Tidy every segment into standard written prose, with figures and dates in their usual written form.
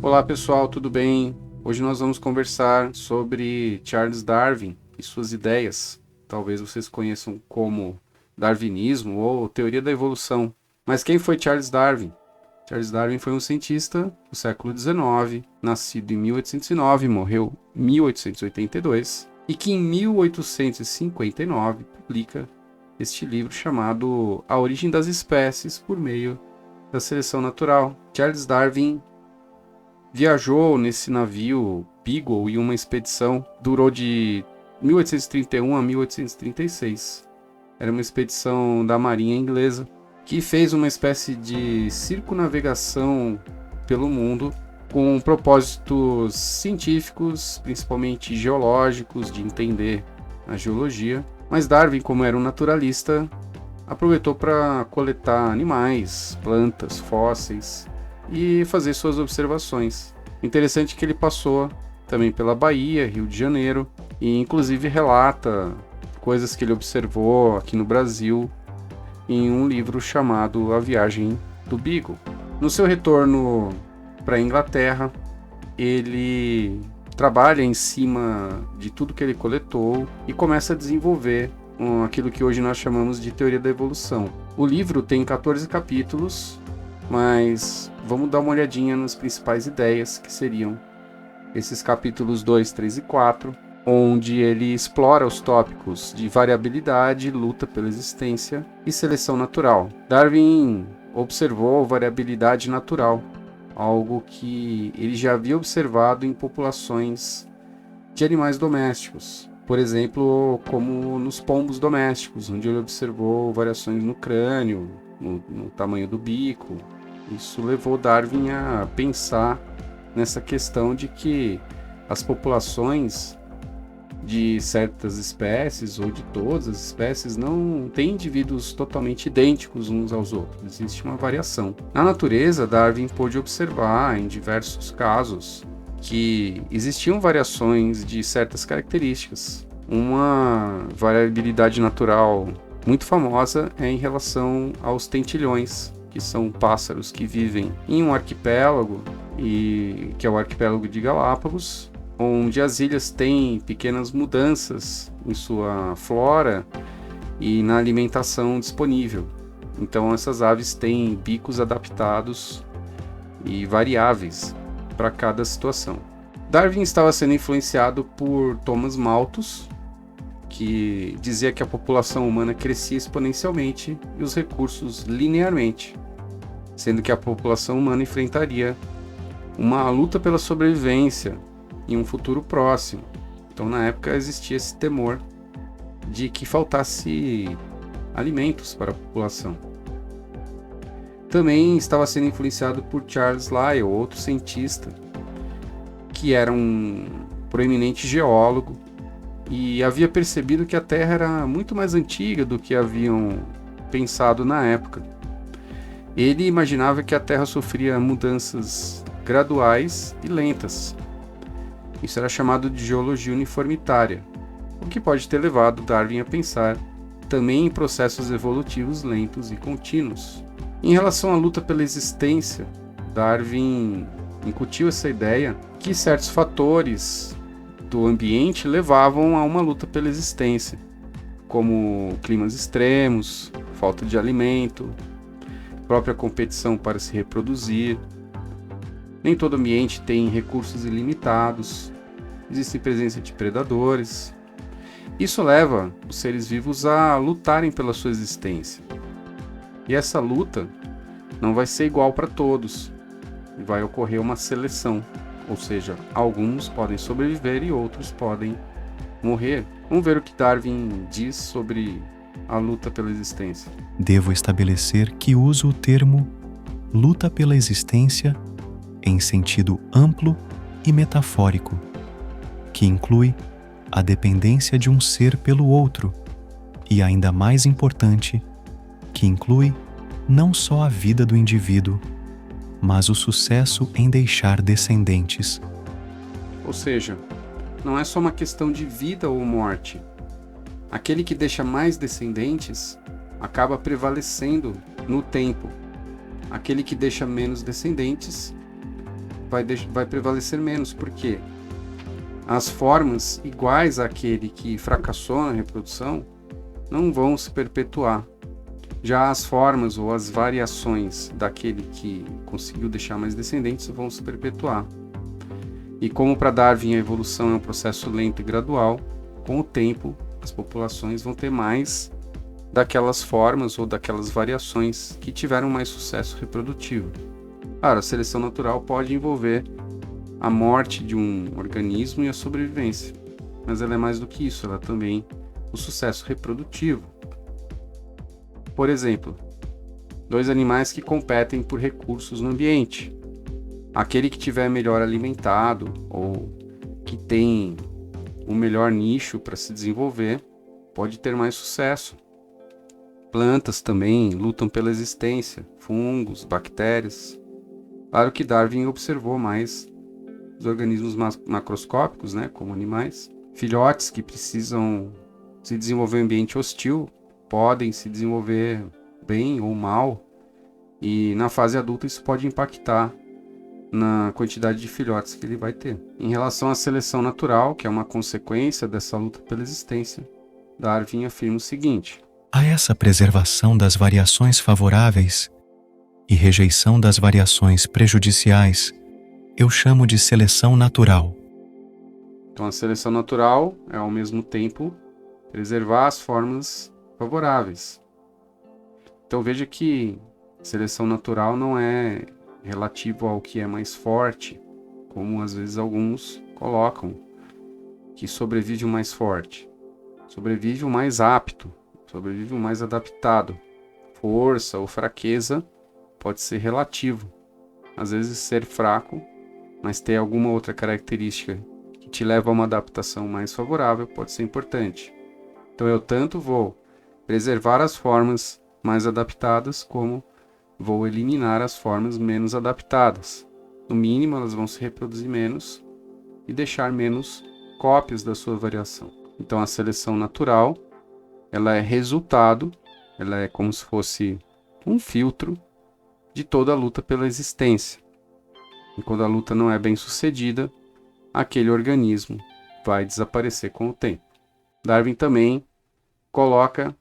Olá pessoal, tudo bem? Hoje nós vamos conversar sobre Charles Darwin e suas ideias. Talvez vocês conheçam como darwinismo ou teoria da evolução. Mas quem foi Charles Darwin? Charles Darwin foi um cientista do século XIX, nascido em 1809, morreu em 1882, e que em 1859 publica este livro chamado A Origem das Espécies por meio da Seleção Natural. Charles Darwin viajou nesse navio Beagle em uma expedição, durou de 1831 a 1836. Era uma expedição da Marinha Inglesa, que fez uma espécie de circunnavegação pelo mundo com propósitos científicos, principalmente geológicos, de entender a geologia. Mas Darwin, como era um naturalista, aproveitou para coletar animais, plantas, fósseis e fazer suas observações. Interessante que ele passou também pela Bahia, Rio de Janeiro, e inclusive relata coisas que ele observou aqui no Brasil em um livro chamado A Viagem do Beagle. No seu retorno para a Inglaterra, ele trabalha em cima de tudo que ele coletou e começa a desenvolver aquilo que hoje nós chamamos de teoria da evolução. O livro tem 14 capítulos, mas vamos dar uma olhadinha nas principais ideias, que seriam esses capítulos 2, 3 e 4, onde ele explora os tópicos de variabilidade, luta pela existência e seleção natural. Darwin observou variabilidade natural, algo que ele já havia observado em populações de animais domésticos. Por exemplo, como nos pombos domésticos, onde ele observou variações no crânio, no tamanho do bico. Isso levou Darwin a pensar nessa questão de que as populações de certas espécies ou de todas as espécies não têm indivíduos totalmente idênticos uns aos outros, existe uma variação. Na natureza, Darwin pôde observar em diversos casos que existiam variações de certas características. Uma variabilidade natural muito famosa é em relação aos tentilhões, que são pássaros que vivem em um arquipélago, que é o arquipélago de Galápagos, onde as ilhas têm pequenas mudanças em sua flora e na alimentação disponível. Então essas aves têm bicos adaptados e variáveis para cada situação. Darwin estava sendo influenciado por Thomas Malthus, que dizia que a população humana crescia exponencialmente e os recursos linearmente, sendo que a população humana enfrentaria uma luta pela sobrevivência em um futuro próximo. Então, na época, existia esse temor de que faltasse alimentos para a população. Também estava sendo influenciado por Charles Lyell, outro cientista, que era um proeminente geólogo e havia percebido que a Terra era muito mais antiga do que haviam pensado na época. Ele imaginava que a Terra sofria mudanças graduais e lentas. Isso era chamado de geologia uniformitária, o que pode ter levado Darwin a pensar também em processos evolutivos lentos e contínuos. Em relação à luta pela existência, Darwin incutiu essa ideia que certos fatores do ambiente levavam a uma luta pela existência, como climas extremos, falta de alimento, própria competição para se reproduzir. Nem todo ambiente tem recursos ilimitados, existe presença de predadores. Isso leva os seres vivos a lutarem pela sua existência. E essa luta não vai ser igual para todos, e vai ocorrer uma seleção, ou seja, alguns podem sobreviver e outros podem morrer. Vamos ver o que Darwin diz sobre a luta pela existência. Devo estabelecer que uso o termo luta pela existência em sentido amplo e metafórico, que inclui a dependência de um ser pelo outro e, ainda mais importante, que inclui não só a vida do indivíduo, mas o sucesso em deixar descendentes. Ou seja, não é só uma questão de vida ou morte. Aquele que deixa mais descendentes acaba prevalecendo no tempo. Aquele que deixa menos descendentes vai prevalecer menos, porque as formas iguais àquele que fracassou na reprodução não vão se perpetuar. Já as formas ou as variações daquele que conseguiu deixar mais descendentes vão se perpetuar. E como para Darwin a evolução é um processo lento e gradual, com o tempo as populações vão ter mais daquelas formas ou daquelas variações que tiveram mais sucesso reprodutivo. Claro, a seleção natural pode envolver a morte de um organismo e a sobrevivência, mas ela é mais do que isso, ela também o sucesso reprodutivo. Por exemplo, dois animais que competem por recursos no ambiente. Aquele que tiver melhor alimentado ou que tem o melhor nicho para se desenvolver pode ter mais sucesso. Plantas também lutam pela existência, fungos, bactérias. Claro que Darwin observou mais os organismos macroscópicos, né, como animais. Filhotes que precisam se desenvolver em ambiente hostil podem se desenvolver bem ou mal, e na fase adulta isso pode impactar na quantidade de filhotes que ele vai ter. Em relação à seleção natural, que é uma consequência dessa luta pela existência, Darwin afirma o seguinte: a essa preservação das variações favoráveis e rejeição das variações prejudiciais, eu chamo de seleção natural. Então, a seleção natural é, ao mesmo tempo, preservar as formas favoráveis. Então, veja que seleção natural não é relativo ao que é mais forte, como às vezes alguns colocam, que sobrevive o mais forte. Sobrevive o mais apto, sobrevive o mais adaptado. Força ou fraqueza pode ser relativo. Às vezes ser fraco, mas ter alguma outra característica que te leva a uma adaptação mais favorável pode ser importante. Então eu tanto vou preservar as formas mais adaptadas, como vou eliminar as formas menos adaptadas. No mínimo, elas vão se reproduzir menos e deixar menos cópias da sua variação. Então a seleção natural, ela é resultado, ela é como se fosse um filtro de toda a luta pela existência. E quando a luta não é bem sucedida, aquele organismo vai desaparecer com o tempo. Darwin também coloca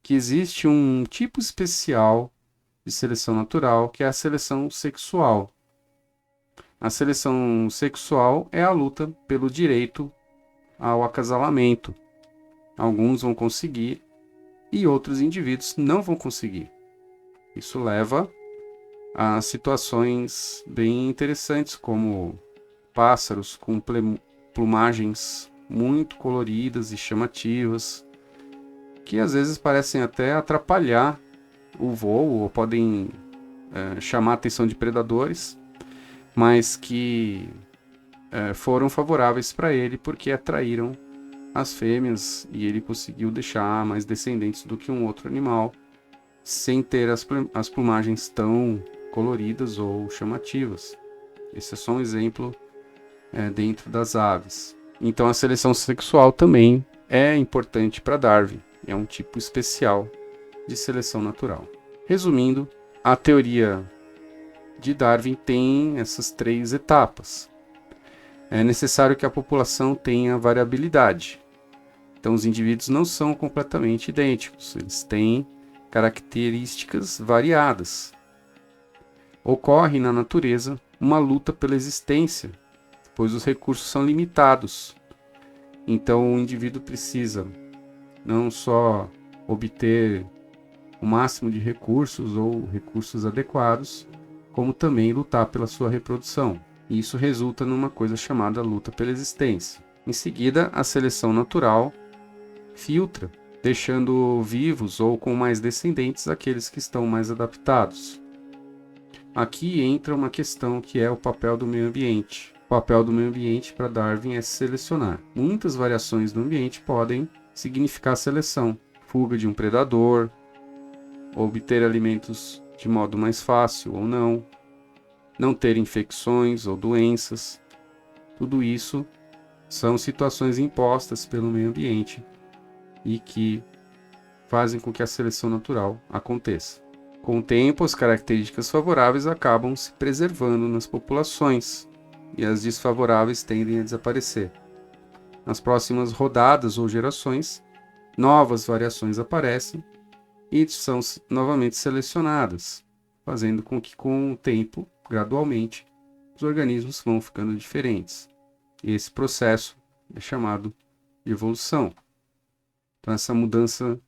que existe um tipo especial de seleção natural, que é a seleção sexual. A seleção sexual é a luta pelo direito ao acasalamento. Alguns vão conseguir e outros indivíduos não vão conseguir. Isso leva a situações bem interessantes, como pássaros com plumagens muito coloridas e chamativas, que às vezes parecem até atrapalhar o voo ou podem chamar a atenção de predadores, mas que foram favoráveis para ele porque atraíram as fêmeas e ele conseguiu deixar mais descendentes do que um outro animal, sem ter as plumagens tão coloridas ou chamativas. Esse é só um exemplo dentro das aves. Então a seleção sexual também é importante para Darwin, é um tipo especial de seleção natural. Resumindo, a teoria de Darwin tem essas 3 etapas. É necessário que a população tenha variabilidade. Então os indivíduos não são completamente idênticos, eles têm características variadas. Ocorre na natureza uma luta pela existência, pois os recursos são limitados. Então o indivíduo precisa não só obter o máximo de recursos ou recursos adequados, como também lutar pela sua reprodução. E isso resulta numa coisa chamada luta pela existência. Em seguida, a seleção natural filtra, deixando vivos ou com mais descendentes aqueles que estão mais adaptados. Aqui entra uma questão que é o papel do meio ambiente. O papel do meio ambiente para Darwin é selecionar. Muitas variações do ambiente podem significar seleção, fuga de um predador, obter alimentos de modo mais fácil ou não ter infecções ou doenças. Tudo isso são situações impostas pelo meio ambiente e que fazem com que a seleção natural aconteça. Com o tempo, as características favoráveis acabam se preservando nas populações. e as desfavoráveis tendem a desaparecer. Nas próximas rodadas ou gerações, novas variações aparecem e são novamente selecionadas, fazendo com que, com o tempo, gradualmente, os organismos vão ficando diferentes. E esse processo é chamado de evolução. Então, essa mudança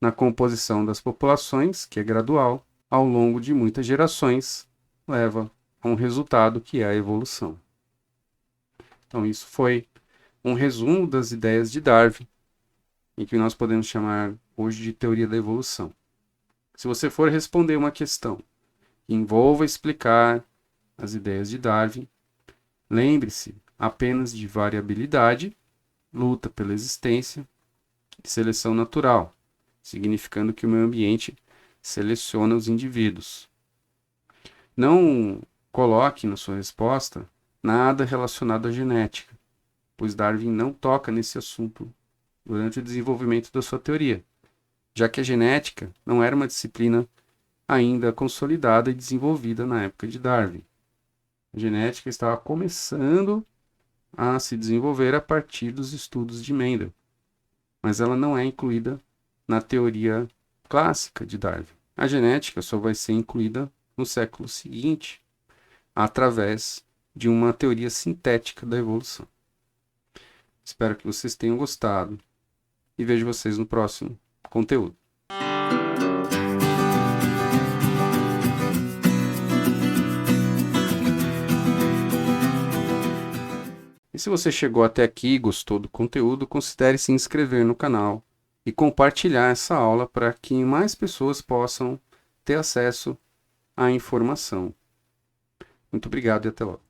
na composição das populações, que é gradual, ao longo de muitas gerações, leva a um resultado que é a evolução. Então, isso foi um resumo das ideias de Darwin, em que nós podemos chamar hoje de teoria da evolução. Se você for responder uma questão que envolva explicar as ideias de Darwin, lembre-se apenas de variabilidade, luta pela existência e seleção natural, significando que o meio ambiente seleciona os indivíduos. Não coloque na sua resposta nada relacionado à genética, pois Darwin não toca nesse assunto durante o desenvolvimento da sua teoria, já que a genética não era uma disciplina ainda consolidada e desenvolvida na época de Darwin. A genética estava começando a se desenvolver a partir dos estudos de Mendel, mas ela não é incluída na teoria clássica de Darwin. A genética só vai ser incluída no século seguinte, através de uma teoria sintética da evolução. Espero que vocês tenham gostado e vejo vocês no próximo conteúdo. E se você chegou até aqui e gostou do conteúdo, considere se inscrever no canal e compartilhar essa aula para que mais pessoas possam ter acesso à informação. Muito obrigado e até logo.